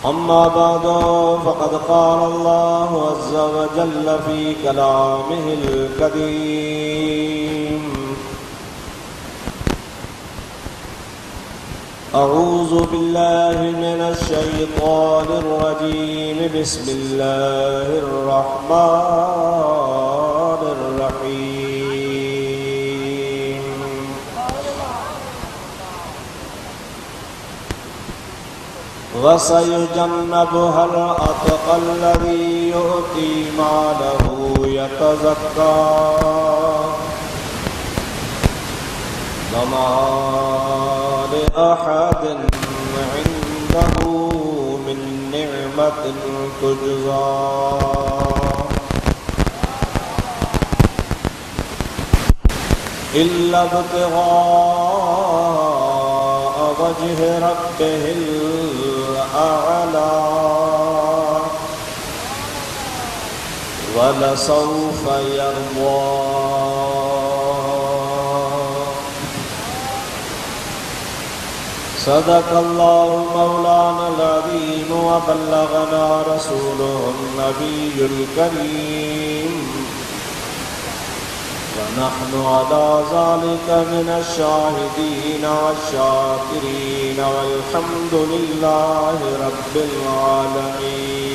अम्मा बाद फ़क़द क़ाल अल्लाहु अज़्ज़ा व जल्ल फ़ी कलामिहिल करीम अऊज़ु बिल्लाहि मिनश शैतानिर रजीम बिस्मिल्लाहिर रहमानिर रहीम वसयुजन्नबुहल अतक़ल्लज़ी युअती मालहु यतज़क्का वमा लिअहदिन इंदहु मिन निअमतिन तुजज़ा इल्ला इब्तिग़ाअ वज्हि रब्बिहिल आला वलसौफ यर्दा सदक़ल्लाहु मौलानल अज़ीम व बल्लगना रसूलुहुन नबियुल करीम व नहनु अला ज़ालिका मिनश शाहिदीन वश्शाकिरीन वल्हम्दुलिल्लाहि रब्बिल आलमीन।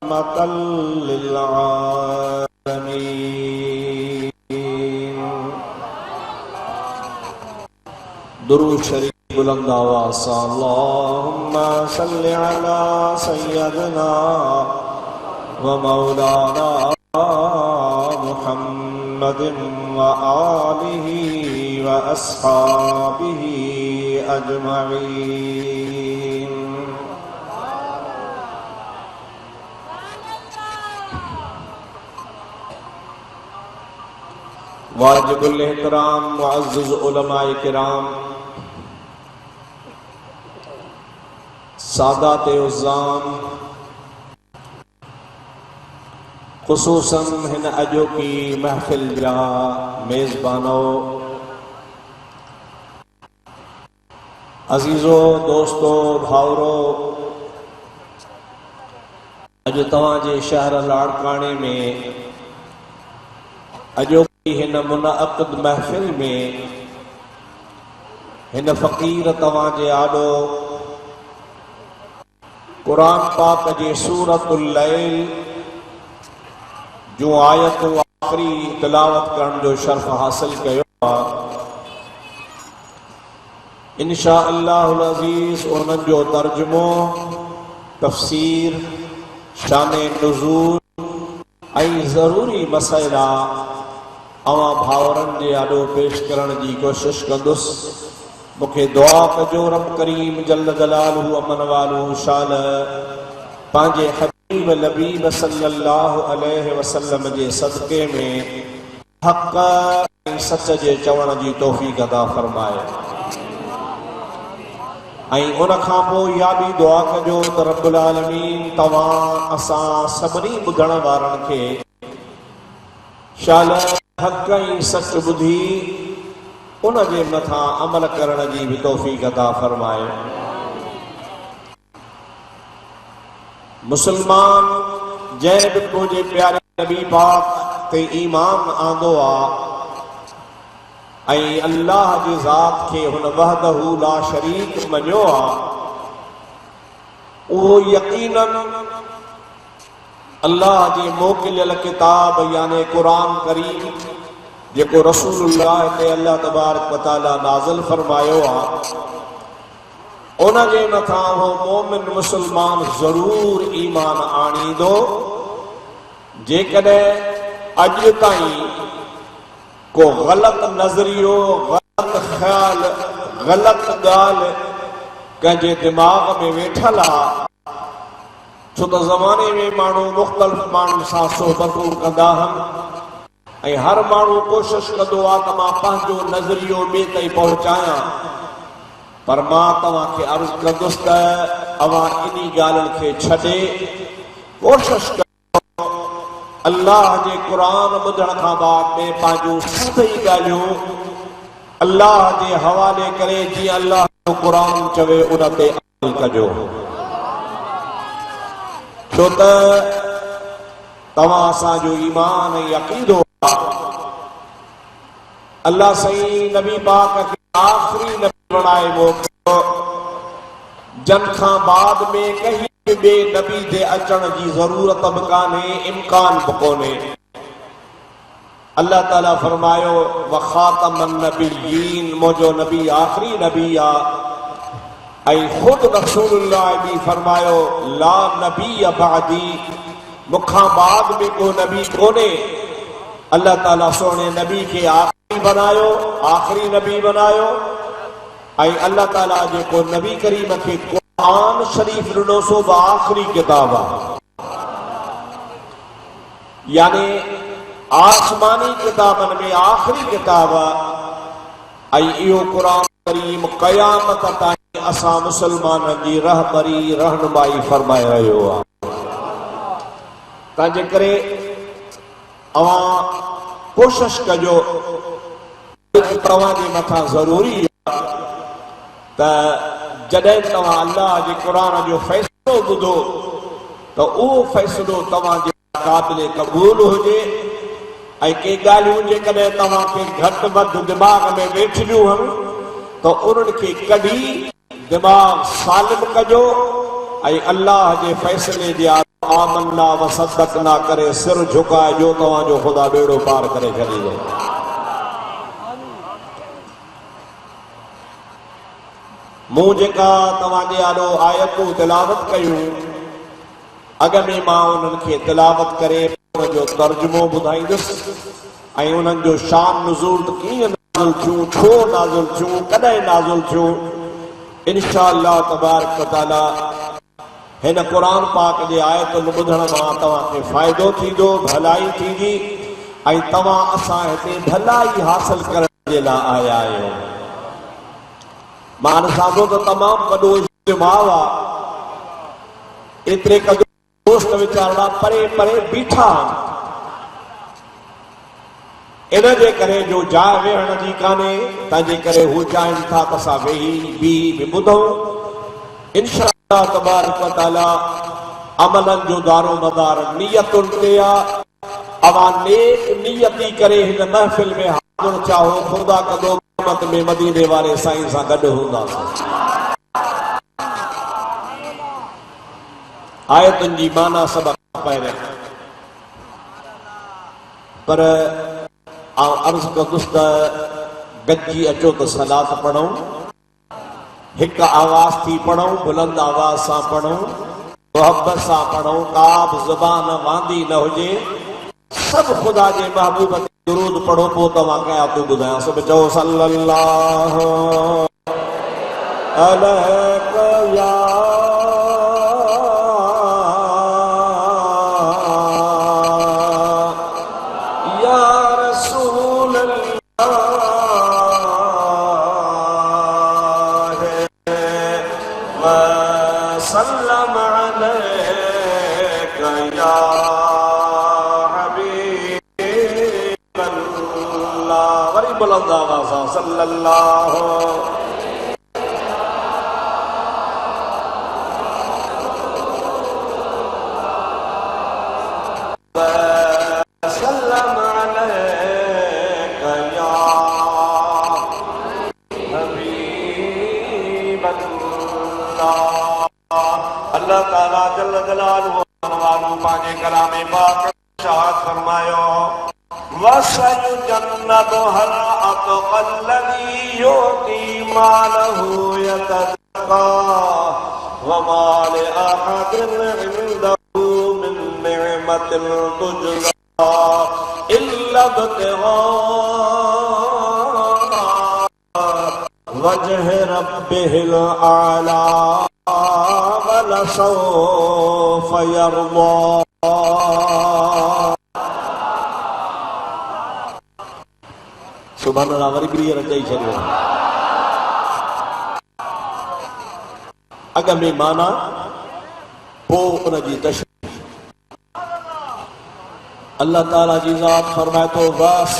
रहमतल लिल आलमीन। दुरूद शरीफ बुलंद आवाज़ से अल्लाहुम्मा सल्लि अला सय्यदिना व मौलाना मुहम्मदिन व आलिहि व अस्हाबिहि अजमईन। वाजिबुल एहतराम मुअज़्ज़ज़ उलमाए किराम, सादाते उज़्ज़ाम, ख़ुसूसन हिन अॼोकी महफ़िल जा मेज़बानो, अज़ीज़ो दोस्तो भाउरो, अॼु तव्हांजे शहर लाड़काणे में अॼोकी हिन मुनअक़िद महफ़िल में हिन फ़क़ीर तव्हांजे आॾो क़ुरान पाक जे सूरतुल लैल जूं आयतूं आख़िरी तिलावत करण जो शर्फ़ हासिल कयो आहे। इंशा अल्लाहुल अज़ीज़ उन्हनि जो तर्जुमो, तफ़सीर, शाने नुज़ूल ऐं ज़रूरी मसइला अवां भाउरनि जे आॾो पेश करण जी कोशिश कंदुसि। मूंखे दुआ कजो रब करीम जल्ल जलालहू अमन वालू शान पंहिंजे हबीब लबीब सल्लल्लाहु अलैहि वसल्लम जे सदके में हक़ सच जे चवण जी तौफ़ीक़ अता फरमाए। उन खां पोइ इहा बि दुआ कजो त रब्बुल आलमीन तव्हां असां सभिनी ॿुधण वारनि खे शाल हक़ ऐं सच ॿुधी उन जे मथां अमल करण जी बि तौफ़ीक़ अता फरमाए। मुसलमान जंहिं बि मुंहिंजे प्यारे नबी पाक ते ईमान आंदो आहे ऐं अल्लाह जी ज़ात खे हुन वहदहू ला शरीक मञियो आहे, उहो यकीनन अल्लाह जे मोकिलियल किताब यानी क़ुरान करीम जेको रसूलुल्लाह ते अल्लाह तबारक व तआला नाज़िल फरमायो आहे, उन जे मथां उहो मोमिन मुसलमान ज़रूर ईमान आणींदो जेकॾहिं अॼु ताईं को ग़लत नज़रियो, ग़लत ख़्याल, ग़लत ॻाल्हि कंहिंजे दिमाग़ में वेठल आहे। छो त ज़माने में माण्हू मुख़्तलिफ़ माण्हुनि सां सोहबतूं कंदा आहिनि ऐं हर माण्हू कोशिशि कंदो आहे त मां पंहिंजो नज़रियो ॿिए ताईं पहुचायां, पर मां तव्हांखे अर्ज़ु कंदुसि त अवां इन ॻाल्हियुनि खे छॾे कोशिशि कयो अल्लाह जे क़ुरान ॿुधण खां बाद में पंहिंजूं सभई ॻाल्हियूं अल्लाह जे हवाले करे जीअं अल्लाह जो क़ुरान चवे उन ते अमल कजो। छो त तव्हां असांजो ईमान ऐं अक़ीदो आहे। अल्लाह सही नबी पाक खे आख़िरी नबी बणाए मोकिलियो, जन खां बाद में कहीं बे नबी जे अचण जी ज़रूरत बि कान्हे, इम्कान बि कोन्हे। अल्लाह ताला फरमायो व ख़ातमन नबिय्यीन, मुंहिंजो नबी आख़िरी नबी आहे। ऐं ख़ुदि रसूलुल्लाह बि फरमायो ला नबी बअदी, मूंखां बाद में को नबी कोन्हे। अल्लाह ताला सोने नबी खे आख़िरी बनायो, आख़िरी नबी बनायो। ऐं अल्लाह ताला जेको नबी करीम खे क़ुरान शरीफ ॾिनो सो बि आख़िरी किताब आहे, यानी आसमानी किताबनि में आख़िरी किताब आहे। ऐं इहो क़ुरान करीम क़यामत ताईं असां मुसलमाननि जी रहबरी रहनुमाई फरमाए रहियो आहे। तंहिंजे करे अवां कोशिशि कजो, तव्हां जे मथां ज़रूरी आहे त जॾहिं तव्हां अल्लाह जे क़ुरान जो फ़ैसिलो ॿुधो त उहो फ़ैसिलो तव्हांजे क़ाबिल क़बूल हुजे। ऐं के ॻाल्हियूं जेकॾहिं तव्हांखे घटि वधि दिमाग़ में वेठियूं आहिनि त उन्हनि खे कढी दिमाग़ सालिम कजो ऐं अल्लाह जे फ़ैसिले जे आमन्ना व सदक़ना करे सिर झुकाइजो, तव्हांजो ख़ुदा बेड़ो पार करे छॾींदो। मूं जेका तव्हांजे आॾो आयतूं तिलावत कयूं, अॻ में मां उन्हनि खे तिलावत करे उनजो तर्जुमो ॿुधाईंदुसि ऐं उन्हनि जो शान नुज़ूल कीअं नाज़िल थियूं, छो नाज़िल थियूं, कॾहिं नाज़िल थियूं। इंशाअल्लाह तबारक व तआला हिन क़ुरान पाक जे आयतुनि ॿुधण मां तव्हांखे फ़ाइदो थींदो, भलाई थींदी ऐं तव्हां असां हिते भलाई हासिल करण जे लाइ आया आहियो। मां ॾिसां थो त तमामु वॾो इज्तिमाउ आहे, एतिरे क़दुरु दोस्त वीचारा परे परे बीठा आहिनि। इन जे करे जो जाइ वेहण जी कान्हे, तंहिंजे करे हू चाहिनि था त असां वेही बि ॿुधूं। इंशाअल्लाह तबारक व तआला अमलनि जो दारो मदार नियतुनि ते आहे। अवां नेक नियती करे हिन महफ़िल में हाज़िर चाहो, ख़ुदा कंदो क़यामत में मदीने वारे साईं सां गॾु हूंदासीं। आयतुनि जी माना सबक़ पहिरियों, पर आउं अर्ज़ु कंदुसि त गॾिजी अचो त सलात पढ़ूं, हिकु आवाज़ थी पढ़ूं, बुलंद आवाज़ सां पढ़ूं, मोहब्बत सां पढ़ूं, का बि ज़बान वांदी न हुजे। सभु ख़ुदा जे महबूब ते दुरूद पढ़ो, पोइ तव्हां कया तूं ॿुधायां। सभु चओ सल्लल्लाहु अलैहि या या हबीबल्लाह। वरी बुलंद आवाज़ सां सल्लल्लाहु वसल्लम अलैका या हबीबल्लाह। अल्लाह ताला जल्ल जलालुहु पांजे कलामे पाक इरशाद फरमायो वसयुजन्नबुहल अतक़ल्लज़ी युती मालहु यतज़क्का वमा लिअहदिन इंदहु मिन निअमतिन तुजज़ा इल्ला इब्तिग़ा वजह रब्बिहिल आला वलसौफ यर्दा। सुभान अल्लाह। वरी क्लियर अचाई छॾियो। अॻ में माना पोइ उनजी तशरीह। अल्लाह ताला जी ज़ात फरमाए थो वस।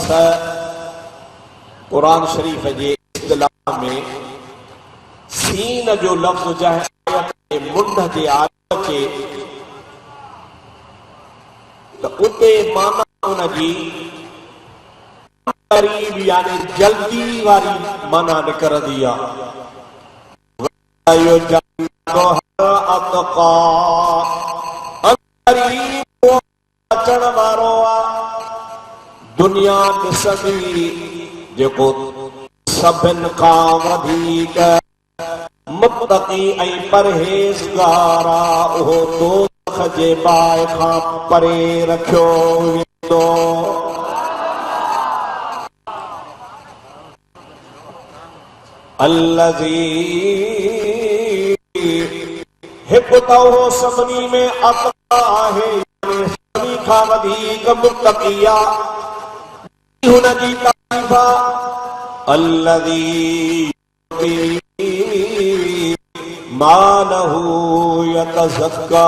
कुरान शरीफ़ जे इस्तिलाह में सीन जो लफ्ज़ चाहे मुंड जे आयत खे त उते माना उनजी करीब यानी जल्दी वारी माना निकरंदी आहे। अचण वारो आहे दुनिया ॾिसंदी जेको सभिनि खां वधीक मुत्तक़ी ऐं परहेज़गार आहे उहो दोज़ख जे बाहि खां परे रखियो वेंदो। अल्लज़ी हिकु त उहो सभिनी में अतक़ा आहे सभिनी खां वधीक मुत्तक़ी आहे। हुनजी तारीफ़ अल्लज़ी मालहु यतज़क्का।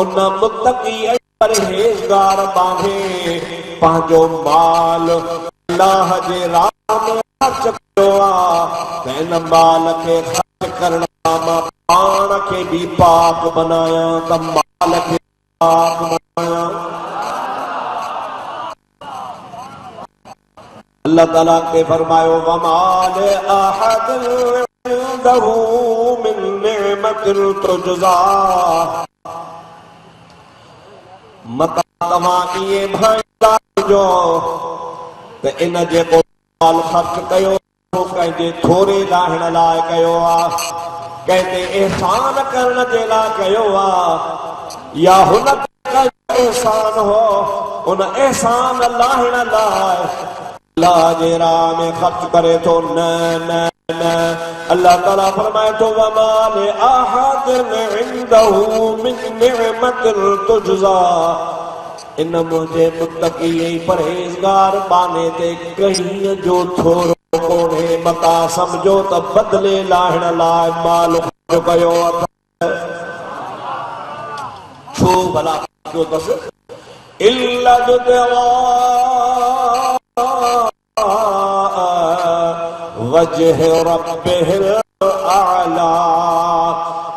उन मुत्तक़ी ऐं परहेज़गार माण्हू पंहिंजो माल अल्लाह जे राह में ख़र्च कयो आहे। हिन माल खे ख़र्च करण मां पाण खे बि पाक बनाया त माल खे पाक बनाया। अल्लाह ताला के फरमायो वमा लिअहदिन इंदहु मिन निअमतिन तुजज़ा। मत तव्हां इहे भाईंदा हुजो त इन जेको माल ख़र्च कयो कंहिंजे थोरे लाहिण लाइ कयो आहे कंहिं ते एहसान करण जे लाइ कयो आहे या हुन एहसान हो उन एहसान लाहिण लाइ अल्लाह जे राह में ख़र्च करे थो। न न न अल्लाह ताला फरमाए थो वमा लिअहदिन इंदहु मिन निअमतिन तुजज़ा। इन मुंहिंजे मुत्तक़ी ऐं परहेज़गार बाने ते कहीं जो थोरो कोन्हे। मता सम्झो त बदिले लाहिण लाइ माल ख़र्च कयो अथव। छो भला जो अथसि इल्ला इब्तिग़ा वजह रब्बिहिल आला।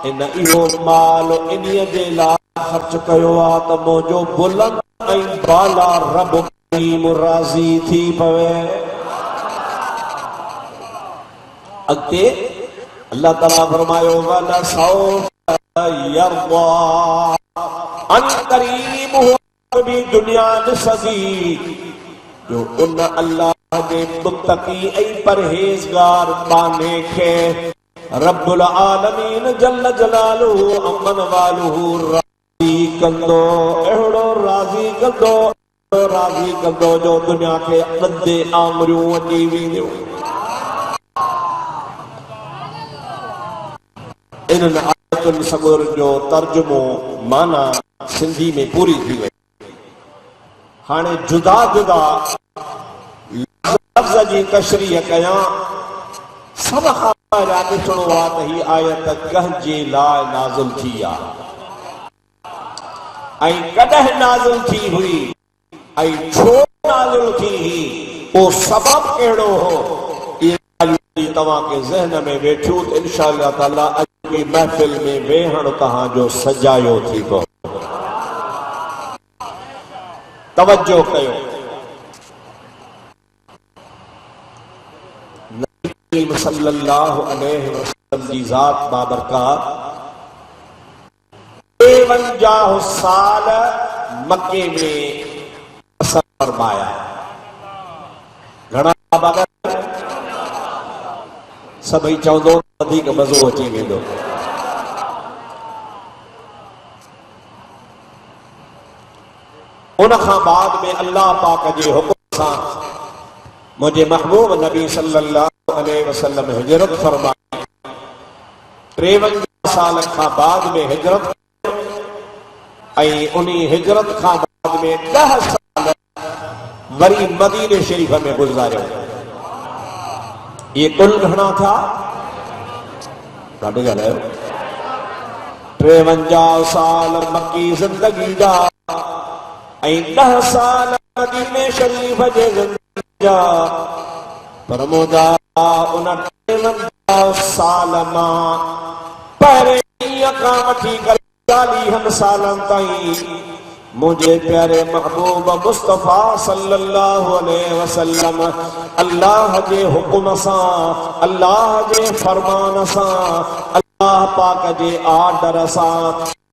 इन इहो माल इन्हीअ जे लाइ ख़र्च कयो आहे त मुंहिंजो बुलंद ऐं बाला रब करीम राज़ी थी पवे। अॻिते अल्लाह ताला फरमायो वलसौफ यर्दा। अन करीब भी दुनिया ॾिसंदी जो उन अल्लाह जे मुत्तक़ी ऐं परहेज़गार बाने खे रब्बुल आलमीन जल्ल जलालुहु अमन वालुहु राज़ी कंदो। अहिड़ो राज़ी कंदो जो दुनिया खे अधे आङुरियूं वॼी वेंदियूं। इन्हनि आयतुनि सगुर जो तर्जुमो माना सिंधी में पूरी थी वई। हाणे जुदा जुदा लफ़्ज़ जी तशरीह कयां। सब खां पहिरियां ॾिसणो आहे त ही आयत कंहिंजे लाइ नाज़िल थी आहे। ऐं कॾहिं नाज़िल थी हुई ऐं छो नाज़िल थी हुई, वो सबब कहिड़ो हो, ये तव्हां के ज़हन में वेठियूं त इंशाअल्लाह ताला अॼु की महफ़िल में वेहण तव्हां जो सजायो थी पओ। तवज्जो कयो। नबी सल्लल्लाहु अलैहि वसल्लम जी ज़ात बाबरकात 53 साल मक्के में असर फरमाया। घणा बाबा सभई चवंदो वधीक मज़ो अची वेंदो। उन खां बाद में अल्लाह पाक जे हुकुम सां मुझे महबूब नबी सल्लल्लाहु अलैहि वसल्लम हिजरत फरमाई। 53 साल खां बाद में हिजरत, ऐं उन्हीं हिजरत खां बाद में 10 साल वरी मदीने शरीफ में गुज़ारियो। ये कुल घणा था? ॾाढो ॻाल्हायो। 53 साल मक्की ज़िंदगी जा ऐं 10 साल मदीने शरीफ जे ज़िंदगी जा। पर मुदा उन 53 साल मां पहिरें ॾींहं खां वठी करे 40 सालनि ताईं मुझे प्यारे महबूब मुस्तफा सल्लल्लाहु अलैहि वसल्लम अल्लाह जे हुकुम सां, अल्लाह जे फरमान सां, अल्लाह पाक जे आर्डर सां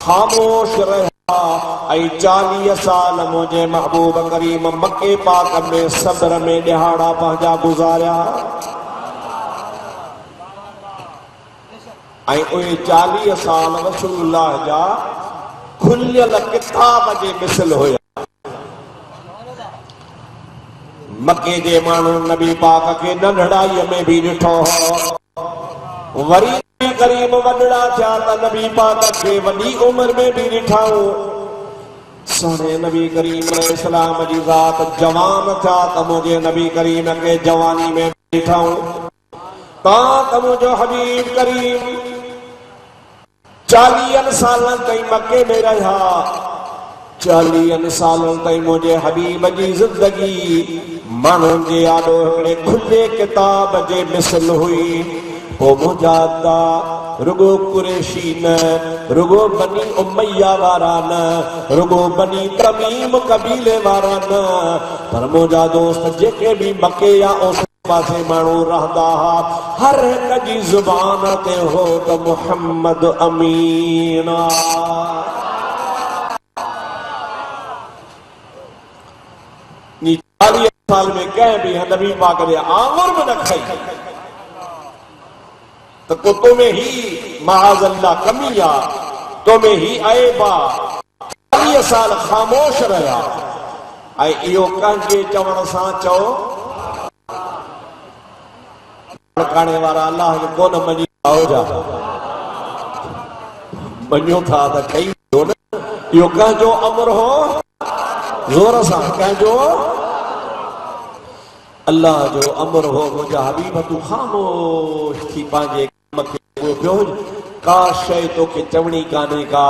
खामोश रहा। ऐं 40 साल मुझे महबूब करीम मक्के पाक में सब्र में ॾिहाड़ा पंहिंजा गुज़ारिया। ऐं उहे 40 साल रसूलुल्लाह जा खुलियल किताब जे मिसल हुया। मक्के जे माण्हू नबी पाक के नंढड़ाई में भी ॾिठो हो, वरी करीम वॾड़ा थिया त नबी पाक के वॾी उम्र में भी ॾिठाऊं। सोने नबी करीम इस्लाम जी ज़ात जवान थिया त मुझे नबी करीम के जवानी में ॾिठाऊं। त मुझो हबीब करीम 40 सालन ताईं मक्के में रहा। 40 सालन ताईं मुझे हबीब जी जिंदगी माण्हुनि जे आॾो हिकिड़े खुले किताब जे मिसल हुई। वो मुजादा रुगो कुरैशी न, रुगो बनी उमैया वारा न, रुगो बनी तमीम कबीले वारा न, पर मुंहिंजा दोस्त जेके भी मक्के या उस पासे माण्हू रहंदा हा, हर हिक जी ज़ुबान ते हो त मुहम्मद अमीन। 40 साल में कंहिं भी नबी पाक जे आंगुर में न खई तो तुम्हें ही माअज़ल्लाह कमी आ, तुम्हें ही ऐबा। 40 साल खामोश रहा। ऐं इहो कंहिंजे चवण सां चओ काने वारा अल्लाह जो कोन मञी जा मञो था त कई न। इहो कंहिंजो अमर हो, ज़ोर सां कंहिंजो अल्लाह जो अमर हो। मुंहिंजा हबीब तूं ख़ामोश थी पंहिंजे कम खे पियो, का शइ तोखे चवणी कान्हे का।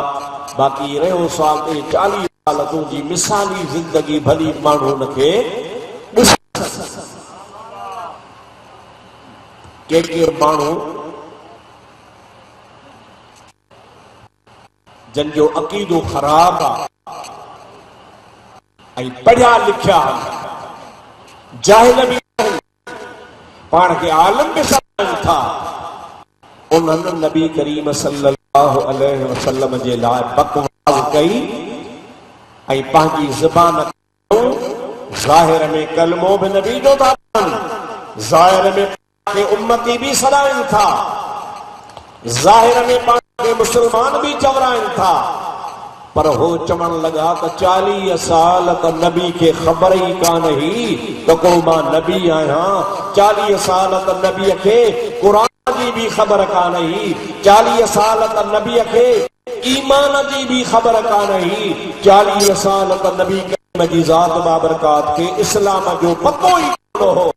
बाक़ी रहियो साल 40 साल तुंहिंजी मिसाली ज़िंदगी भली माण्हू हुनखे के माण्हू जंहिंजो अक़ीदो ख़राब आहे ऐं पढ़िया लिखिया जाहिल भी पाण खे आलिम भी समझनि था, उन्हनि नबी करीम सल्लल्लाहु अलैहि वसल्लम जे लाइ बकवास कई ऐं पंहिंजी ज़बान ज़ाहिर में कलमो भी नबी जो था पढ़नि, ज़ाहिर में के उम्मती भी सॾाइनि था, ज़ाहिर में पाण खे मुसलमान भी चवराइनि था। पर हो चवण लगा त 40 साल त नबी के ख़बर ही कान ही त को मां नबी आहियां। 40 साल त नबी के कुरान जी भी ख़बर कान ही। 40 साल त नबी के ईमान जी भी ख़बर कान ही। 40 साल त नबी जी ज़ात बाबरकात के इस्लाम जो पतो ही कान हो।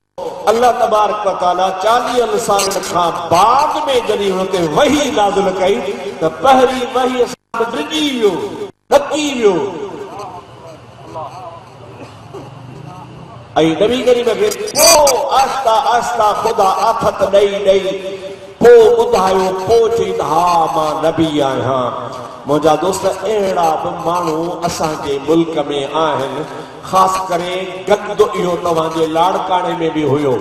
अल्लाह तबारक व तआला 40 साल खां बाद में जॾहिं हुन ते वही नाज़िल कई त पहिरीं वही डिॼी वियो, ॾकी वियो, ऐं नबी करीम खे पोइ आहिस्ता आहिस्ता ख़ुदा आफ़त ॾेई ॾेई पोइ ॿुधायो, पोइ चई त हा मां नबी आहियां। मुंहिंजा दोस्त अहिड़ा बि माण्हू असांजे मुल्क में आहिनि, ख़ासि करे गंद इहो तव्हांजे लाड़काणे में बि हुयो।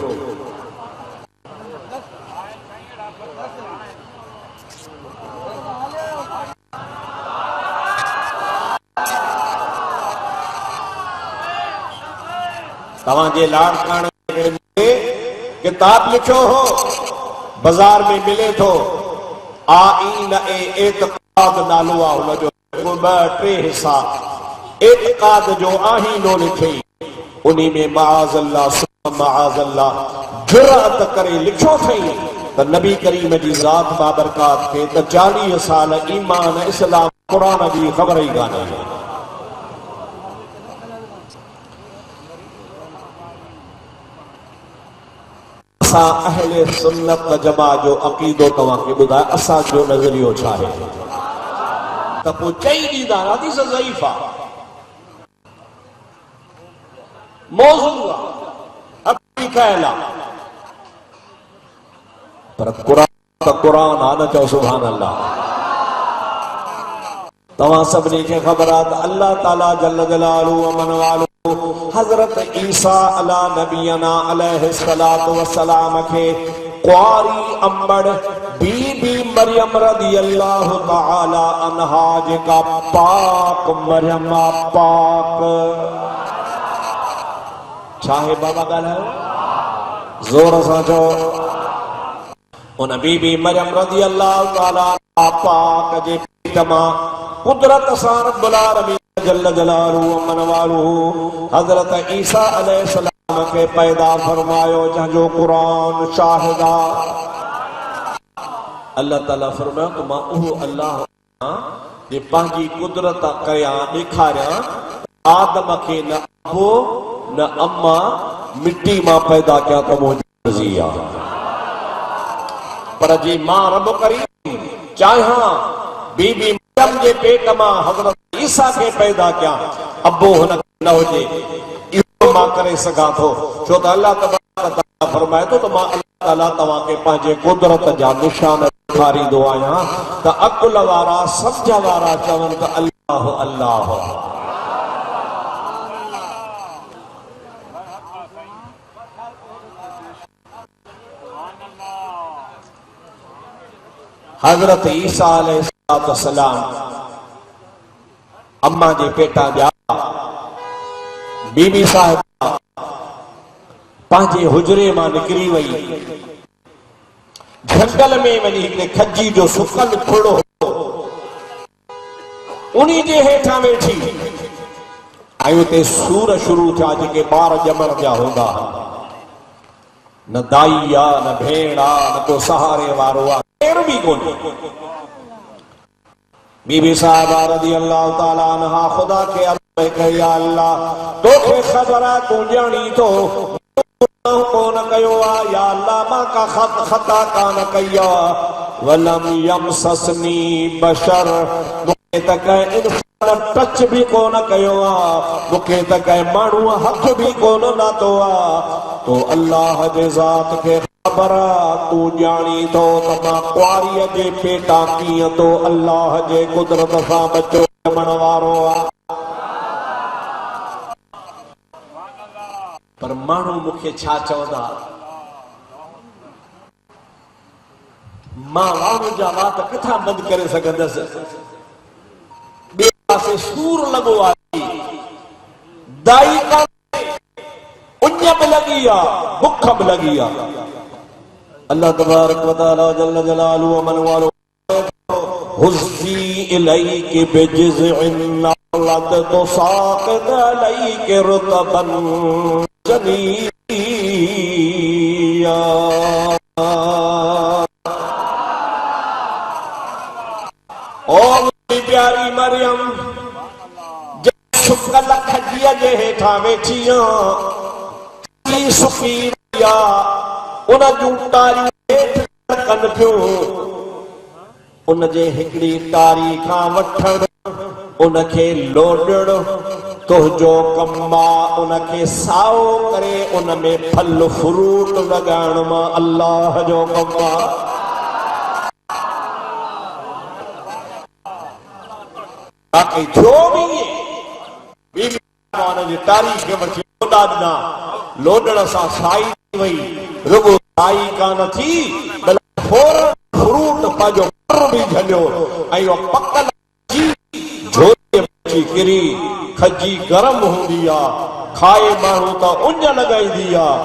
तव्हांजे लाड़काणे में किताब लिखियो हो, बाज़ार में मिले थो, आईन ए एतक़ाद नालो आहे हुनजो, ॿ टे हिसा एतक़ाद जो आहीनो लिखे, उन्ही में माअज़ल्लाह जुरअत करे लिखियो अथई त नबी करीम जी ज़ात बाबरकात खे त 40 साल ईमान इस्लाम क़ुरान जी ख़बर ई कान्हे। असां अहले सुन्नत जमा जो अक़ीदो तव्हांखे ॿुधाए, असांजो नज़रियो छा आहे त पोइ चई ॾींदा हदीस ज़ईफ़ आहे, मौज़ू आहे, हक़ी ख़याल आहे, पर क़ुरान त क़ुरान आहे न, चओ सुभान अल्लाह। तव्हां सभिनी खे ख़बर आहे त अल्लाह ताला जल जलालहू व मन वालहू हज़रत ईसा अला नबीना अलैहिस्सलातु वस्सलाम खे कुआरी अंबड़ बीबी मरियम रज़ियल्लाहु तआला अन्हा जेका पाक मरियम पाक छा है बाबा ॻाल्हायो ज़ोर सां चओ, उन बीबी मरियम रज़ियल्लाहु तआला पाक जे पेट मां कुदरत सां रब्बुल आलमीन जल्ल जलालहू व मन वालहू हज़रत ईसा अलैहिस्सलाम के पैदा फरमायो, जंहिंजो क़ुरान शाहिद आहे। अल्लाह ताला फरमायो त मां उहो अल्लाह जे पंहिंजी कुदरत कयां ॾेखारियां, आदम खे न अबो न अम्मा मिट्टी मां पैदा कयां त मुंहिंजी मर्ज़ी आहे, पर जी मां रब करीम चाहियां बीबी मरियम जे पेट मां हज़रत ईसा के पैदा कयां, अबो हुन न हुजे, इहो मां करे सघां थो, छो त अल्लाह तबारक फरमाए थो त मां अल्लाह ताला तव्हांखे पंहिंजे कुदरत जा निशान ॾेखारींदो आहियां त अकुल वारा सम्झ वारा चवनि त अल्लाह अल्लाह। हज़रत ईसा अलैहिस्सलाम अम्मा जे पेटा जा बीबी साहिब पंहिंजे हुजरे मां निकिरी वई, झंगल में वञी हिकिड़े खजी जो सुकल थोड़ो उन्ही जे हेठां वेठी, ऐं उते सूर शुरू थिया जेके ॿार ॼमण जा हूंदा, न दाई आहे न भेण आहे न को सहारे वारो आहे, केरु बि कोन्हे। बीबी साहिबा रज़ियल्लाहु ताला अन्हा ख़ुदा खे अर्ज़ कई, या अल्लाह तोखे ख़बर आहे तूं ॼाणी थो कोन कयो आहे, या अल्लाह मां का ख़ता कान कई आहे, वलम यमससनी बशर मूंखे त कंहिं इंसान टच बि कोन कयो आहे, मूंखे त कंहिं माण्हूअ हथ बि कोन लाथो आहे, तो अल्लाह जे ज़ात खे ख़बर आहे, तूं ॼाणी थो त मां कुआरीअ जे पेटां कीअं तो अल्लाह जे कुदरत सां बचो ॼमण वारो आहे। पर माण्हू मूंखे छा चवंदा, मां वाणू जा वात किथां बंदि करे सघंदसि, ॿिए पासे सूर लॻो आहे, दाई कान्हे, उञ बि लॻी आहे, बुख बि लॻी आहे। अल्लाह तबारक व तआला जल्ल जलालहू व मन वालहू हुज़्ज़ी इलैकि बिजिज़इन नख़लत तुसाक़ित अलैकि रुतबन जनिय्या। ओ मेरी प्यारी मरियम, जब सुकल खजीअ जे हेठां वेठी आहीं, सुकी वई उन जूं टारियूं हेठि कनि पियूं, उन जे हिकिड़ी टारी खां वठण उन खे लोॾण तो जो कम्मा उनके साओ करे उनमें फल फ्रूट लगाण मां अल्लाह जो कम्मा। बाकी जो भी जी तारीख़ खे वठी लोॾा ॾिना, लोॾण सां साई वई, रुगो साई कान थी फौरन फ्रूट पंहिंजो बि झलियो ऐं पकल झोली अची किरी। खजी गरम हूंदी आहे, खाए माण्हू त उञ लॻाईंदी आहे,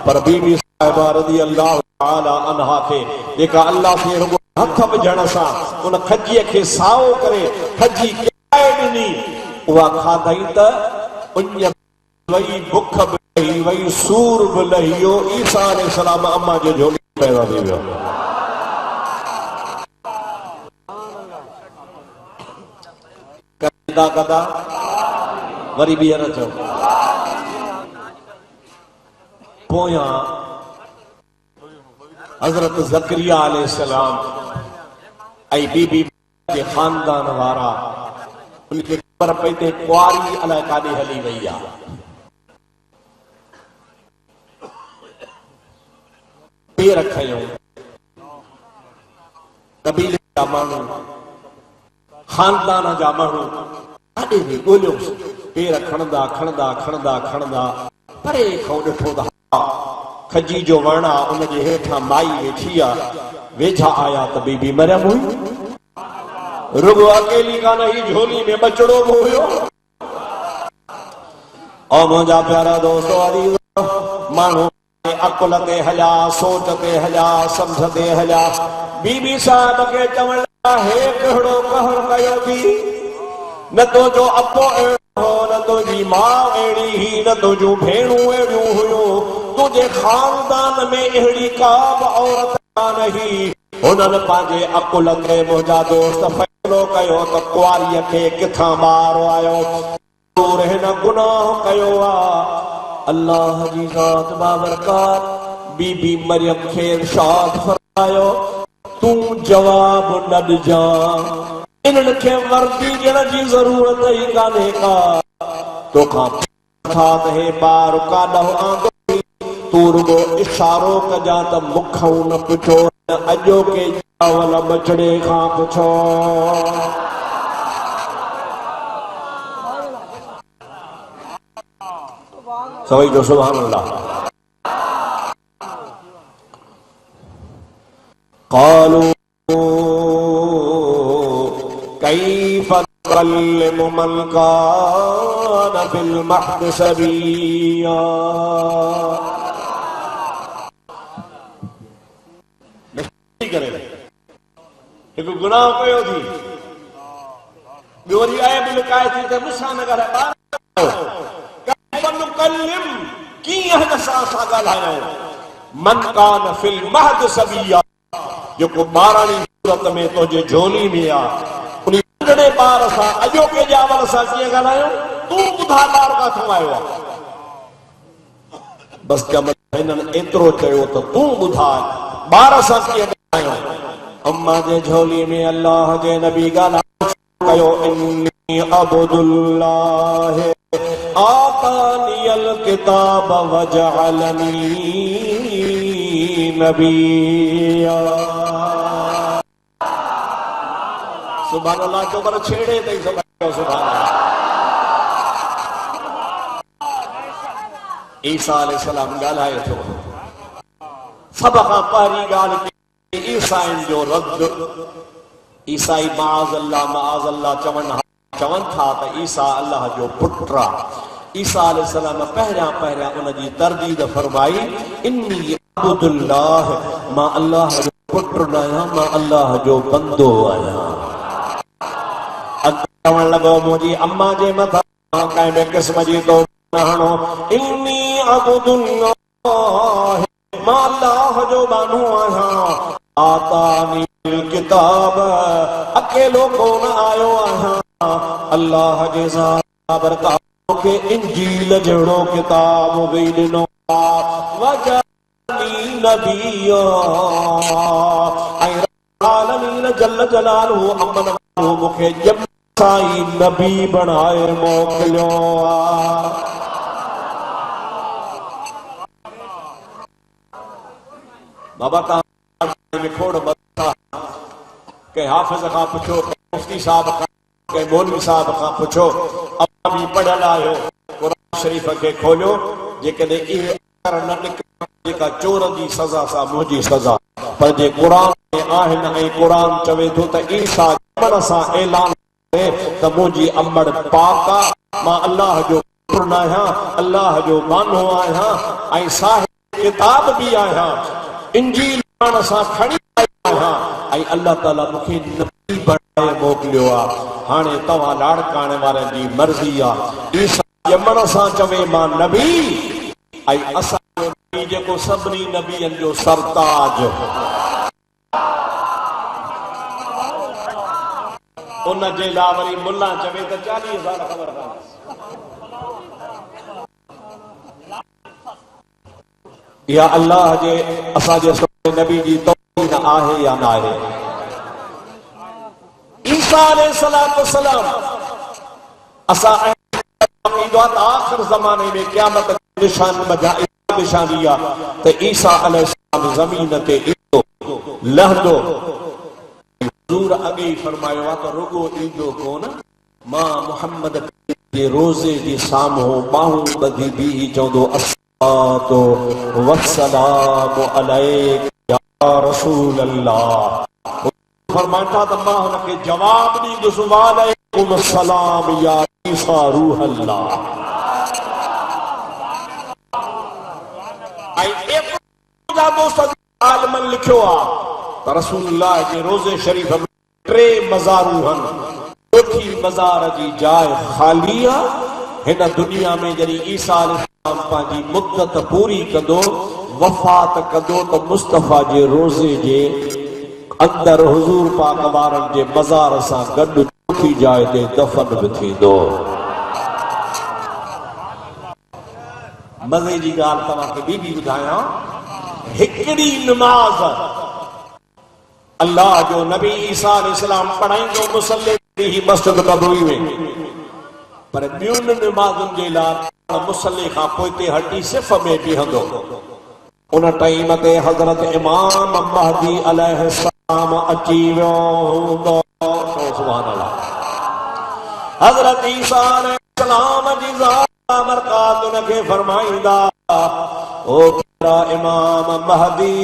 पर बीबी साहिबा रज़ी अल्लाह ताला अन्हा खे जेका अल्लाह खे रुगो हथ विझण सां उन खजीअ खे साओ करे खजी किराए ॾिनी, उहा खाधई त उञ वई, बुख बि लही वई, सूर बि लही वियो। ईसा अलैहिस्सलाम अम्मा जे झोली पैदा थी वियो। कदा कदा वरी ॿीहर चओ। पोयां हज़रत ज़करिया अलैहिस्सलाम ऐं बीबी जे खानदान वारा उनखे ख़बर पई त कुआरी अलाए काॾे हली वई आहे। पेर खयो, कबीले जा माण्हू, खानदान जा माण्हू काॾे बि ॻोल्हियोसि। पेर खणंदा खणंदा खणंदा खणंदा परे खां ॾिठो त खजी जो वण आहे, उनजे हेठां माई वेठी आहे। वेझा आया त बीबी मरियम हुई। रुगो अकेली कान, ही झोली में बचड़ो बि हुयो। और मुंहिंजा प्यारा दोस्तो अज़ीज़, माण्हू अकुल ते हलिया, सोच ते हलिया, सम्झ ते हलिया। बीबी साहिब खे चवण हे कहिड़ो कहर कयो थी, न तुंहिंजो अपो अहिड़ो हो, न तुंहिंजी माउ अहिड़ी ही, न तुंहिंजूं भेणूं अहिड़ियूं हुयूं, तुंहिंजे खानदान में अहिड़ी का बि औरत कान ही। हुननि पंहिंजे अकुल ते मुंहिंजा दोस्त फैसलो कयो त कुआरीअ खे किथां ॿार आयो, हिन गुनाह कयो आहे। अल्लाह जी ज़ात बाबरकात बीबी मरियम खे इरशाद फरमायो, तूं जवाब न ॾिजां, इन्हनि खे वर्दी ॾियण जी ज़रूरत ई कान्हे का। तोखां था त हे ॿार काॾों आंदो, तूं रुगो इशारो कजां त मुखऊं न पुछो, अॼोके चावल बचड़े खां पुछो। सभई जो सुभान अल्लाह। क़ालू कैफ़ नुकल्लिमु मन कान फ़िल महदि सबीया। हिकु गुनाह कयो थी, ॿियो वरी आहे बि लिकाए थी त मूंसां न ॻाल्हाए। कीअं हिन सां असां ॻाल्हायूं? मन कान फ़िल महदि सबीया, जेको ॿाराणी सूरत में तुंहिंजे झोली में आहे, उन नंढड़े ॿार सां अॼोके ॼावल सां कीअं ॻाल्हायूं? तूं ॿुधा ॿार काथां आयो आहे? बसि जंहिं हिननि एतिरो चयो त तूं ॿुधाए ॿार सां कीअं ॻाल्हायूं। अम्मा जे झोली में अल्लाह जे नबी ॻाल्हायो कयो, इन्नी अब्दुल्लाह आतानियल किताब वजअलनी नबिया। सुभान अल्लाह जो पर छेड़े तई सुभान अल्लाह। ईसा अलैहिस्सलाम ॻाल्हाए थो, सभ खां पहिरीं ॻाल्हि ईसाइन जो रद्द। ईसाई माअज़ल्लाह चवनि था त ईसा अल्लाह जो पुटु आहे। ईसा अलैहिस्सलाम पहिरियां उनजी तरदीद फरमाई, इन्नी अब्दुल्लाह, मां अल्लाह जो पुटु न आहियां, मां अल्लाह जो बंदो आहियां। चवण लॻो मुंहिंजी अम्मा जे मथां कंहिं बि क़िस्म जी तो न हणो। इन्नी अब्दुल्लाह, मां अल्लाह जो बानो आहियां। आतानी किताब, अकेलो कोन आयो आहियां, अल्लाह जे बरकात खे इंजील जहिड़ो किताब बि ॾिनो। वजअलनी नबिया, ऐं आलमीन जल जलालहू अमन मूंखे साई नबी बनाए मोकलियो बाबा तव्हां में खोड़ मथा के हाफ़िज़ खां पुछो, के मुफ्ती साहब खां, के मौलवी साहब खां पुछो, अव्हां भी पढ़ियल आहियो, क़ुरान शरीफ़ खे खोलियो, जेकॾहिं इहे अखर न निकिरनि जेका चोर जी सज़ा सां मुंहिंजी सज़ा, पर जे क़ुरान में आहिनि ऐं क़ुरान चवे थो त ईसा ॼमण सां ऐलान करे त मुंहिंजी अमड़ पाक आहे, मां अल्लाह जो पुत्र आहियां, अल्लाह जो मानो आहियां ऐं साहिब किताब बि आहियां, इंजील पाण सां खणी आहियां ऐं अल्लाह ताला मूंखे नबी बणाए मोकिलियो आहे। हाणे तव्हां लाड़काणे वारनि जी मर्ज़ी आहे, ईसा ॼमण सां चवे मां नबी ऐं असांजो नबी जेको सभिनी नबियनि जो सरताज, उन जे लाइ वरी मुल्ला चवे त 40,000 ख़बर कान्हे। या अल्लाह जे असांजे नबी जी तौहीद आहे या न आहे? ईसा अलैहिस्सलाम असां आखिर ज़माने में क़यामत निशान निशानी आहे त ईसा अलैहिस्सलाम ज़मीन ते ईंदो लहंदो। हुज़ूर अॻे ई फरमायो आहे त रुगो ईंदो कोन, मां मुहम्मद जे रोज़े जे साम्हूं बाहूं ॿधी बीही चवंदो अस्सलातु वस्सलामु अलैक या रसूल अल्लाह। फरमाइनि था त मां हुनखे जवाब ॾींदुसि वालेकुम सलाम या ईसा रूह अल्लाह। ऐं एतिरा दोस्त आलमन लिखियो आहे त रसूलुल्लाह जे रोज़े शरीफ़ में 3 मज़ारूं आहिनि, चौथी मज़ार जी जाइ ख़ाली आहे। हिन दुनिया में जॾहिं ईसा अलैहिस्सलाम पंहिंजी मुद्दत पूरी कंदो, वफ़ात कंदो, त मुस्तफ़ा जे रोज़े जे अंदर हुज़ूर पाक वारनि जे मज़ार सां गॾु चौथी जाइ ते दफ़न बि थींदो। मज़े जी ॻाल्हि तव्हांखे ॿी बि ॿुधायां, हिकिड़ी निमाज़ अल्लाह जो नबी ईसा अलैहिस्सलाम पढ़ाईंदो मुसल्ले ही मस्जिद नबवी में, पर ॿियुनि निमाज़ुनि जे लाइ मुसल्ले खां पोइ ते हटी सिफ़ में बीहंदो। उन टाइम ते हज़रत इमाम महदी अलैहिस्सलाम अची वियो हूंदो। सुभान अल्लाह। हज़रत ईसा अलैहिस्सलाम जी ज़ात बरकात उनखे फरमाईंदा, ओ इमाम महदी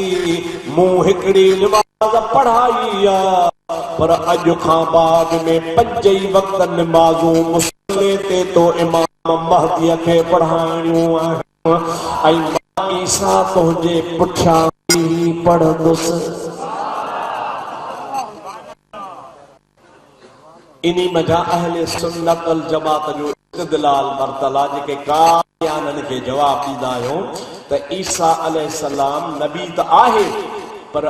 मूं हिकिड़ी निमाज़ पढ़ाई आहे, पर अॼु खां बाद में 5 ई वक्त निमाज़ूं मुसल्ले ते तो इमाम महदीअ खे पढ़ाइणियूं आहिनि ऐं मां ईसा तुंहिंजे पुठियां ई पढ़ंदुसि। इन्ही मजा अहले सुन्नत वल जमात जो इस्तदलाल मर्तला जेके कायाननि खे जवाब ॾींदा आहियूं त ईसा अलैहिस्सलाम नबी त आहे, पर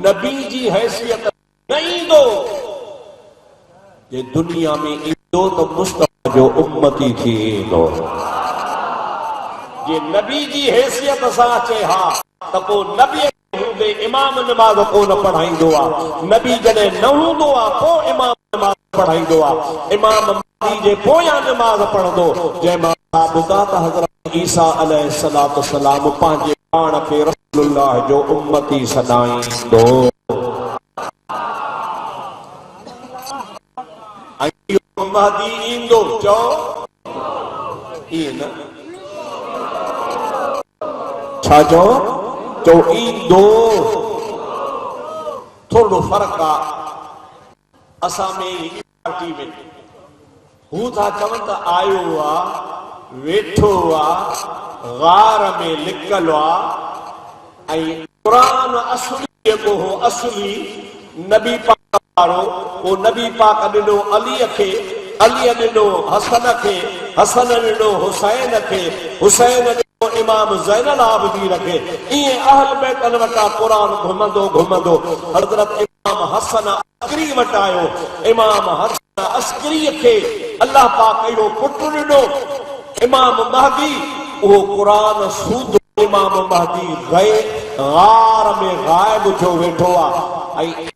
नबी जी हैसियत न ईंदो। जे दुनिया में ईंदो त मुस्तफ़ा जो उम्मती थी ईंदो। जे नबी जी हैसियत सां अचे हा त पोइ नबी हूंदे इमाम नमाज़ कोन पढ़ाईंदो आहे। नबी जॾहिं न हूंदो आहे पोइ इमाम नमाज़ पढ़ाईंदो आहे। इमाम महदी जे पोयां नमाज़ पढ़ंदो, जंहिंमां ॿुधा त हज़रत ईसा अलैहिस्सलाम पंहिंजे पाण खे रसूलुल्लाह जो उम्मती सॾाईंदो। महदी ईंदो, चओ ईअं न, छा चओ? चओ ईंदो। थोरो फ़र्क़ु आहे असां में पार्टी में। हू था चवनि त आयो आहे, वेठो आहे, गार में लिकल आहे ऐं क़ुरान असली जेको हो असली नबी पाक वारो, वो नबी पाक ॾिनो अलीअ खे, अलीअ ॾिनो हसन खे, हसन ॾिनो हुसैन खे, हुसैन ॾिनो इमाम ज़ैनुल आबिदीन खे। इएं अहल बैतन वटां क़ुरान घुमंदो घुमंदो हज़रत इमाम हसन अस्करी वटि आयो। इमाम हसन अस्करी खे अल्लाह पाक इहो पुटु ॾिनो इमाम महदी। उहो क़ुरान सूद इमाम महदी गए गार में गायब थियो वेठो आहे ऐं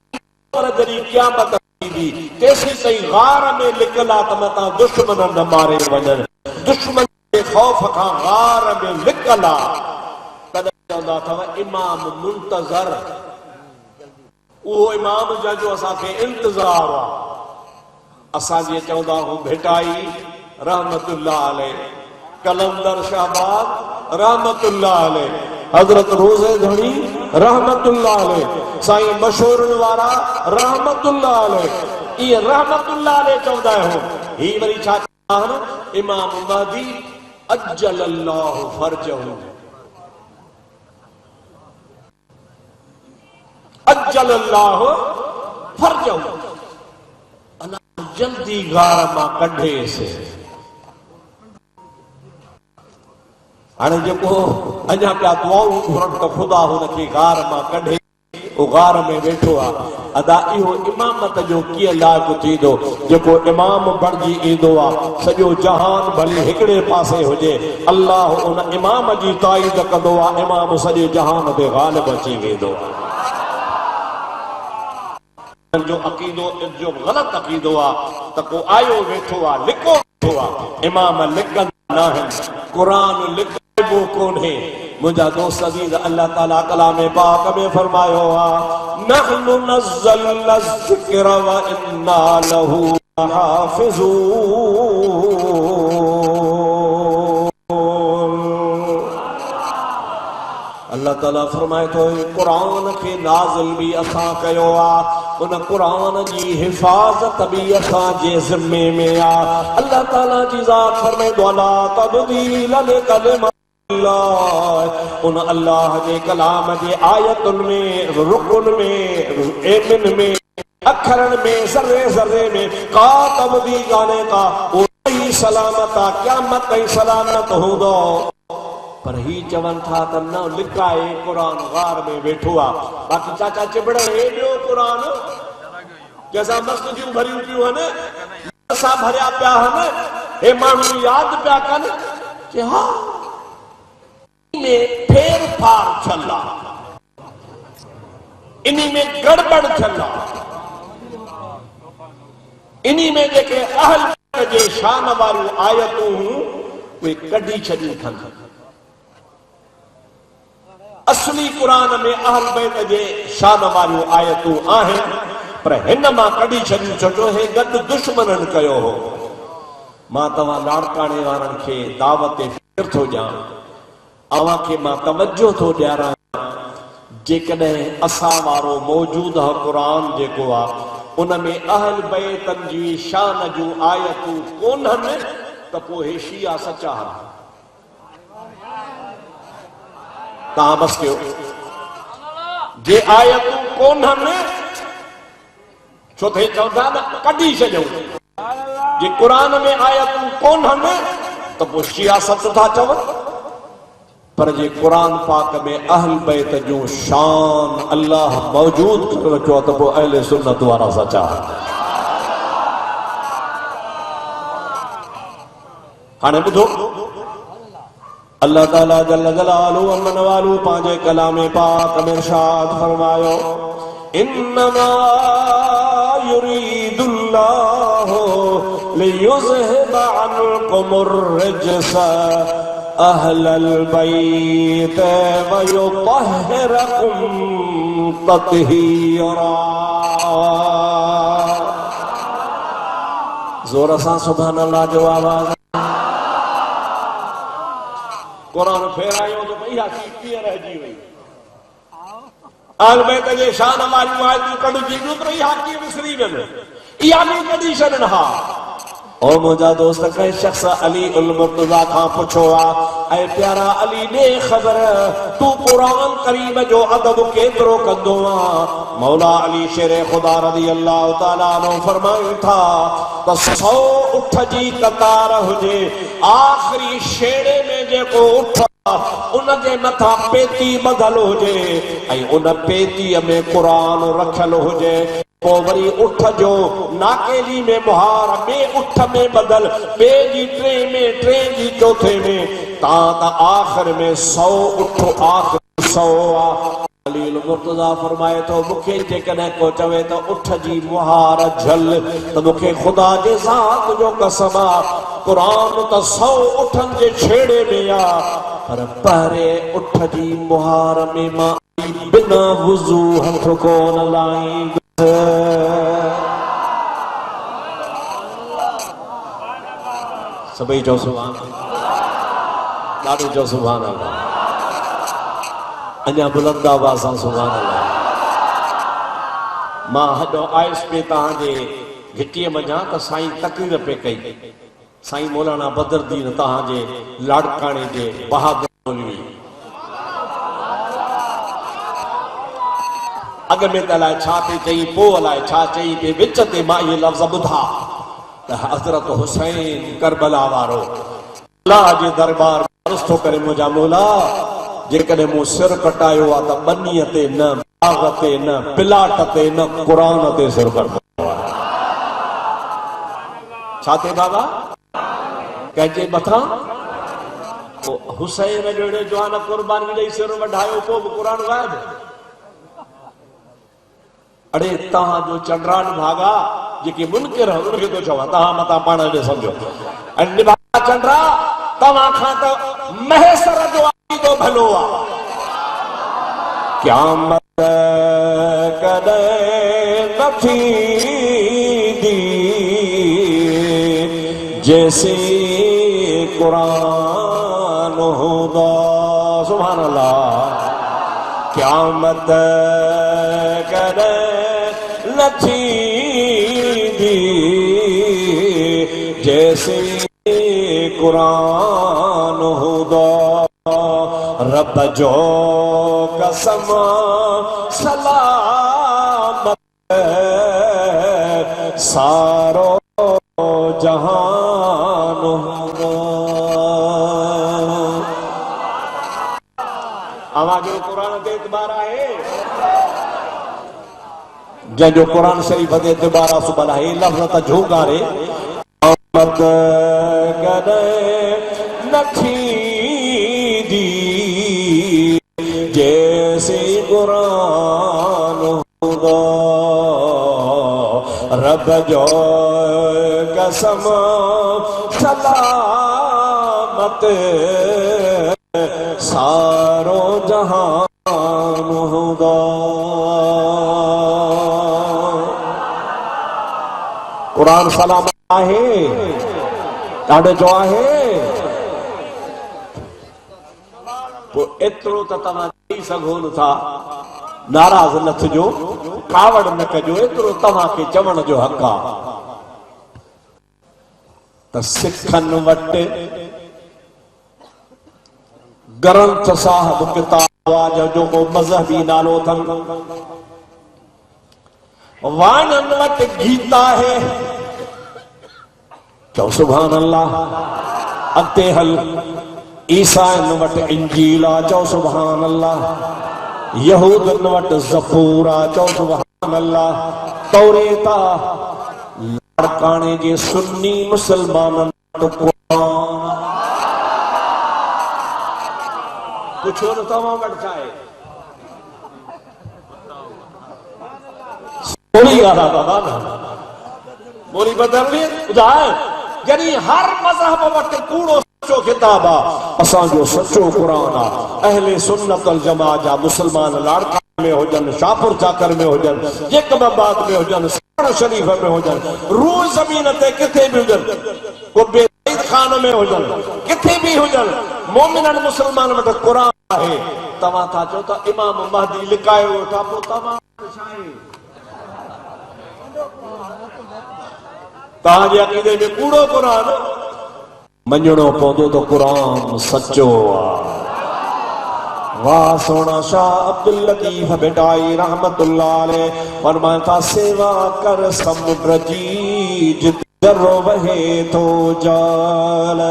जॾहिं क़यामत थींदी तेसी ताईं गार में लिकला त मता दुश्मन न मारे वञनि दुश्मन जे खौफ खां गार में लिकला तॾहिं चवंदा अथव इमाम मुंतज़र उहो इमाम जंहिंजो असांखे इंतज़ार आहे असां जीअं चवंदा आहियूं भेटाई रहमतुल्लाह अलैह कलंदर शहबाज रहमतुल्लाह अलैह हजरत रोज़े धणी रहमतुल्लाह अलैह साईं मशहूरन वारा रहमतुल्लाह अलैह ये रहमतुल्लाह अलैह चवंदा आहियूं ही वरी छा चवंदा आहिनि इमाम महदी अज्जलल्लाहु फरजहु अज्जलल्लाहु फरजहु अल्लाह जल्दी गार मां कढे से हाणे जेको अञा पिया दुआऊं घुरनि त ख़ुदा हुनखे गार मां कढे उहो गार में वेठो आहे अदा इहो इमामत जो कीअं लाइक़ु थींदो जेको इमाम बणिजी ईंदो आहे सॼो जहान भली हिकिड़े पासे हुजे अल्लाह उन इमाम जी ताईद कंदो आहे इमाम सॼे जहान ते ग़ालिब अची वेंदो आहे जो अक़ीदो जो ग़लति अक़ीदो आहे त को आयो वेठो आहे लिको वेठो आहे इमाम लिकंदा न आहिनि क़ुरान लिकबो कोन्हे मुंहिंजा दोस्त अज़ीज़ अल्लाह ताला कलाम पाक में फरमायो आहे नहनु नज़्ज़लना ज़िक्र व इन्ना लहू लहाफ़िज़ून अल्लाह ताला फरमाए थो क़ुरान खे नाज़िल भी असां कयो आहे उन क़ुरान जी हिफ़ाज़त भी असां जे ज़िम्मे में आहे अल्लाह ताला जी ज़ात फरमाए थो ला तब्दील लिकलिमातिल्लाह उन अल्लाह जे कलाम जे आयतुन में रुकुन में एमिन में अखरन में ज़र्रे ज़र्रे में का तब्दील काने का वो सलामत क़यामत ताईं सलामत हूंदो पर ही चवन था त न लिकाए कुरान गार में वेठो आहे बाक़ी चाचा चिबड़ हे ॿियो कुरान जैसा मस्जिदूं भरियूं पियूं आहिनि असां भरिया पिया आहिनि हे माण्हू यादि पिया कनि कि हा में फेर फार थियल आहे इन में गड़बड़ थियल आहे इन में जेके अहल जे शान वारियूं आयतूं उहे कढी छॾियूं अथनि असली कुरान में अहल बैत जे शान वारियूं आयतूं आहिनि पर हिन मां कढी छॾियूं छो हे गॾु दुश्मननि कयो हो मां तव्हां लाड़काणे वारनि खे दावत फिक्र थो ॾियां अव्हां खे मां तवजो थो ॾियारां जेकॾहिं असां वारो मौजूद आहे क़ुरान जेको आहे उन में अहल बैतनि जी शान जूं आयतूं कोन्हनि त पोइ हे शिया सचा आहिनि तव्हां बस कयो जे आयतूं कोन्हनि छो त चवंदा न कढी छॾियूं जे क़ुरान में आयतूं कोन्हनि त पोइ शिया सच था चवनि पर जे क़ुरान पाक में अहल बैत जूं शान अल्लाह मौजूद करे रखियो आहे त पोइ अहले सुन्नत वारा सचा हाणे ॿुधो अल्लाह ताला जल्ल जलालुहु अमन वालू पंहिंजे कलाम पाक में इरशाद फरमायो इन्नमा युरीदुल्लाहु लियुज़हिबा अन्कुमुर रिज्स अहलल बैत व युतहिरकुम तत्हीरा जोर सां सुभान अल्लाह जो आवाज़ कुरान फेरायो तो भैया कीअं रहिजी वई अहल बैत जे शान वारियूं आयतूं कढजी ॿियो त इहा कीअं विसरी वञनि इहा बि कढी छॾनि हा ओ मुंहिंजा दोस्त कंहिं शख्स अली उल मुर्तज़ा खां पुछो आहे ऐं प्यारा अली ॾे ख़बर तूं क़ुरान करीम जो अदब केतिरो कंदो आहे मौला अली शेर ख़ुदा रज़ी अल्लाह ताला अन्हु फरमाइनि था त 100 उठ जी कतार हुजे आख़िरी छेड़े में जेको उठ उन जे मथां पेती ॿधल हुजे ऐं उन पेतीअ में क़ुरान रखियल हुजे पोइ वरी उठ जो नाकेली में मुहार ॿिए उठ में ॿधल ॿिए जी टे में टे जी चौथे में तव्हां त आख़िर में 100 उठ आख़िर 100 आहे अलील मुर्तजा फरमाए तो मुखे जेकॾहिं को चवे तो उठ जी मुहार झल तो मुखे खुदा जे ज़ात जो कसम आहे कुरान तो 100 उठन जे छेड़े में आ पर पहरे उठ जी मुहार में मां बिना वुज़ू हथ कोन लाई सभई चओ सुभान अल्लाह ॾाढो चओ सुभान अल्लाह अञा बुलंद आवाज़ सां सुभान अल्लाह मां हॾो आयुसि पे तव्हांजे घिटीअ मञा त साईं तकरीर पे कई साईं मौलाना बदरुद्दीन तव्हांजे लाड़काणे जे बहादुर मौलवी अॻ में त अलाए छा पे चई पोइ अलाए छा चई पे विच ते मां इहे लफ़्ज़ ॿुधा त हज़रत हुसैन करबला वारो अल्लाह जे दरबार में अर्ज़ थो करे मुंहिंजा मौला जेकॾहिं मूं सिर कटायो आहे त बनीअ ते न बाग़ ते न प्लाट ते न क़ुरान ते सिर कटो छा थिए बाबा कंहिंजे मथां हुसैन जहिड़े जवान क़ुर्बानी ॾेई सिर वढायो पोइ बि क़ुरान गायब अड़े तव्हांजो चंडरान भागा जेके मुनकिर उनखे थो चवां तव्हां मथां पाण ॾे सम्झो ऐं निभागा चंडरा तव्हां खां त महेसर जो तो भलो आ क़यामत कॾहिं न थींदी जैसे कुरान हूंदा सुभान अल्लाह क़यामत कॾहिं न थींदी जैसे कुरान हूंदा रब जो कसम सलामत सारो जहान होगा आवाज़ कुरान ते एतबार आहे जंहिंजो कुरान शरीफ़ ते एतबार आहे सुभाणे हे लफ़्ज़ त झूगारे मत कॾहिं न थींदी जैसे कुरान हूंदा रब जो कसम सलामत सारो जहान हूंदा कुरान सलामत आहे ॾाढो जो आहे पोइ एतिरो त तव्हां चई सघो था नाराज़ न थिजो कावड़ न कजो एतिरो तव्हांखे चवण जो हक़ आहे त सिखनि वटि ग्रंथ साहिब किताब जो को मज़हबी नालो अथनि वाणनि वटि गीता आहे चओ सुभान अल्लाह अॻिते हल ईसाइन वटि इंजील आहे चओ सुभान अल्लाह यहूदनि वटि ज़बूर आहे चओ सुभान अल्लाह तौरेत आहे लाड़काणे जे सुन्नी मुसलमाननि वटि क़ुरान पुछो न तव्हां वटि छा आहे थोरी ॻाल्हि आहे बाबा न बोली बदलनी ॿुधाए यानी हर मज़हब वटि कूड़ो सचो किताब आहे असांजो सचो क़ुरान आहे अहले सुन्नत वल जमात जा मुसलमान लाड़काणे में हुजनि शाहपुर चाकर में हुजनि जेकबाबाद में हुजनि साण शरीफ में हुजनि रूह ज़मीन ते किथे बि हुजनि कुबे सईद खान में हुजनि किथे बि हुजनि मोमिननि मुसलमान वटि क़ुरान आहे तव्हां था चओ त इमाम महदी लिकायो था पोइ तव्हां छा आहे तव्हांजे अक़ीदे में कूड़ो क़ुरान मञणो पवंदो त क़ुरान सचो आहे वाह सोना शाह अब्दुल लतीफ बेटाई रहमतुल्लाह अलैह फरमाया था सेवा कर समुद्र जी जिधर वहे तो जाल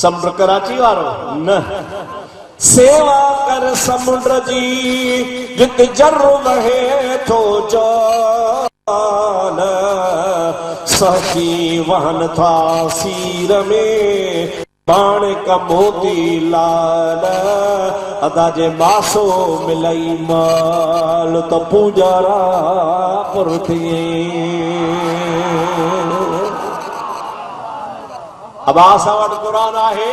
समुद्र कराची वारो न सेवा कर समुद्र जी जिधर वहे तो जाल सखी वहन था सीर में माणिक मोती लाल अदा जे मासो मिलई माल तो पूजारा पुरथिए। अब असां वटि क़ुरान आहे,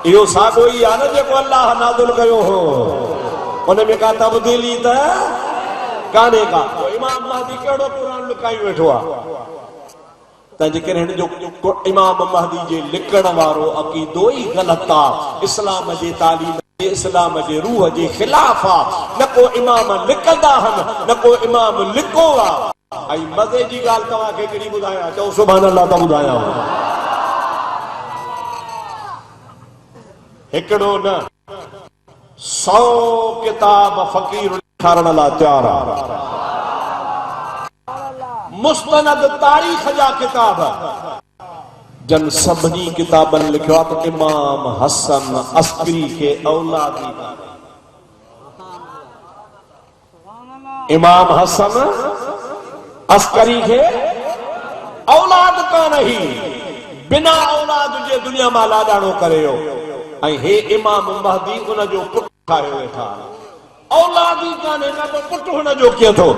इहो साॻियो ई आहे न जेको अल्लाह नाज़िल कयो हो, उन में का तब्दीली त कान्हे का। इमाम महदी कहिड़ो क़ुरान लिकाई वेठो आहे? तंहिंजे करे हिन जो इमाम महदी जे लिकण वारो अक़ीदो ई ग़लति आहे, इस्लाम जे तालीम जे इस्लाम जे रूह जे ख़िलाफ़ आहे। न को इमाम लिकंदा आहिनि, न को इमाम लिको आहे। ऐं मज़े जी ॻाल्हि तव्हांखे कहिड़ी ॿुधायां, चओ सुभान अल्लाह त ॿुधायां। हिकिड़ो न 100 किताब फ़क़ीर लिखारण लाइ तयार आहे। मुस्तनद तारीख़ जा किताब जन सभिनी किताबनि लिखियो आहे त इमाम हसन अस्करी खे औलादी, इमाम हसन अस्करी खे औलाद कान ही, बिना औलाद जे दुनिया मां लाॾाणो करे हो। ऐं हे इमाम महदी उन जो पुटु ठाहियो वेठा, औलादी कान्हे न को पुटु हुन जो कीअं थो।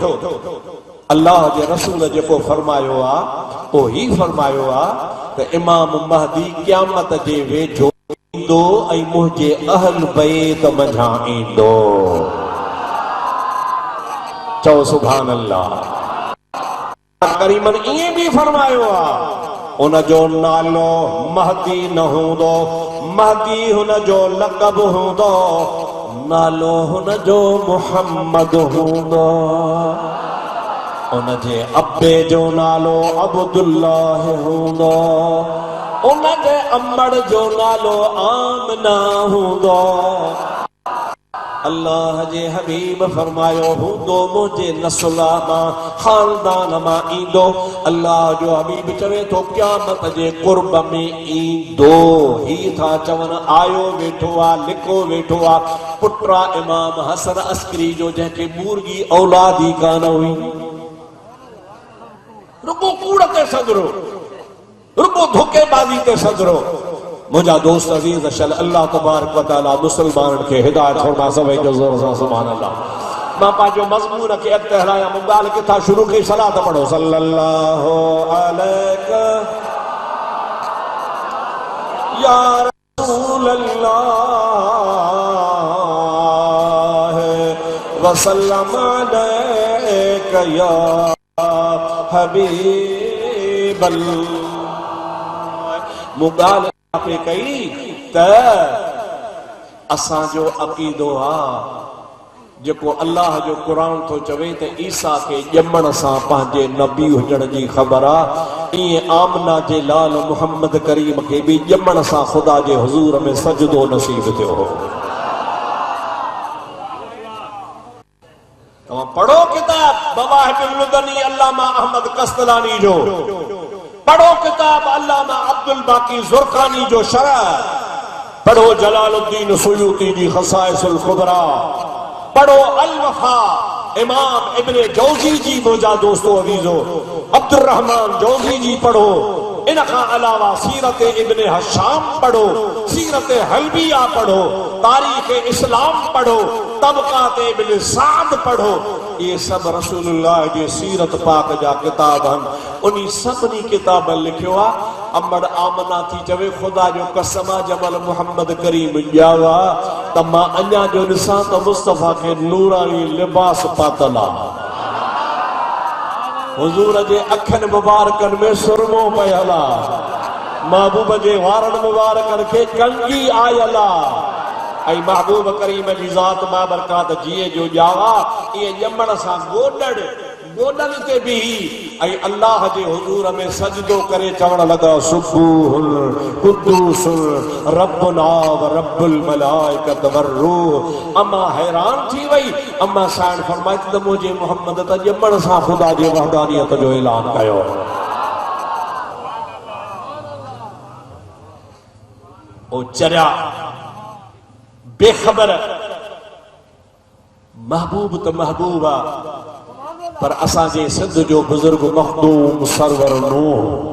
अल्लाह जे रसूल जेको फरमायो आहे ओ ही फरमायो आहे त इमाम महदी क़यामत जे वेझो ईंदो ऐं मुंहिंजे अहल बैत मंझां ईंदो। चओ सुभान अल्लाह। करीमन ईअं बि फरमायो आहे उन जो नालो महदी न हूंदो, महदी हुन जो लक़ब हूंदो, नालो हुन जो मुहम्मद हूंदो। उनजे अब्बे जो नालो अब्दुल्लाह हूंदो, उनजे अम्मड़ जो नालो आमना हूंदो। अल्लाह जे हबीब फरमायो हूंदो मुंहिंजे नस्ल मां खानदान मां ईंदो। अल्लाह जो हबीब चवे थो क़यामत जे कुर्ब में ईंदो। ही था चवनि आयो वेठो आहे, लिखो वेठो आहे, पुट्रा इमाम हसन अस्करी जो जंहिंखे मूर्गी औलादी कान हुई। रुगो कूड़ ते सदरो, रुगो धोखेबाज़ी ते सदरो। मुंहिंजा दोस्त अज़ीज़ अशल अल्लाह तबारक व तआला मुसलमाननि खे हिदायत फरमा। सभई जो ज़ोर सां सुभान अल्लाह। मां पंहिंजो मज़मून खे अॻिते हलायां। मूं ॻाल्हि किथां शुरू कई, सलात पढ़ो सल्लल्लाहु अलैहि या रसूल अल्लाह व सल्लम अलैका या हबीब अल्लाह। मूं ॻाल्हि पे कई त असांजो अक़ीदो आहे जेको अल्लाह जो क़ुरान थो चवे त ईसा खे ॼमण सां पंहिंजे नबी हुजण जी ख़बर आहे। ईअं आमना जे लाल मुहम्मद करीम खे बि ॼमण सां ख़ुदा जे हुज़ूर में सजदो नसीब थियो हो। तव्हां पढ़ो किताब मवाहिबुल लुदनी अल्लामा अहमद कस्तलानी जो, पढ़ो किताब अल्लामा अब्दुल बाकी ज़ुरक़ानी जो शरह, पढ़ो जलालुद्दीन सुयूती जी ख़साइसुल कुबरा, पढ़ो अल वफा इमाम इब्ने जौज़ी जी। मुंहिंजा दोस्तो अज़ीज़ो अब्दुर रहमान जौज़ी जी पढ़ो। इन खां अलावा सीरत इब्ने हशाम पढ़ो, सीरत हल्बिया पढ़ो, तारीख़ इस्लाम पढ़ो, तबक़ात इब्ने साद पढ़ो। ये सब रसूलुल्लाह जे सीरत पाक जा किताब आहिनि। उन्ही सभिनी किताब लिखियो आहे। अमड़ आमना थी चवे ख़ुदा जो कसम आहे जमल मुहम्मद करीम ॼावा त मां अञा जो ॾिसां त मुस्तफ़ा खे नूरानी लिबास पातल आहे। हुज़ूर जे अखियुनि मुबारकनि में सुरमो पयल आहे, महबूब जे वारनि मुबारकनि खे कंगी आयल आहे। ऐं महबूब करीम जी ज़ात बाबरकात जीअं जो ॼावा ईअं ॼमण सां गोॾनि ते बि ऐं अल्लाह जे हुज़ूर में सजदो करे चवण लॻा सुबूहुल कुद्दूसुल रब्बुना व रब्बुल मलाइकत वर्रूह। अम्मा हैरान थी वई। अम्मा साईं फरमाई त मुंहिंजे मुहम्मद त ॼमण सां ख़ुदा जे वहदानियत जो ऐलान कयो। ओ चरिया बेखबर महबूब तो महबूब आ, पर असांजे सिंध जो बुजुर्ग मखदूम सरवर नूह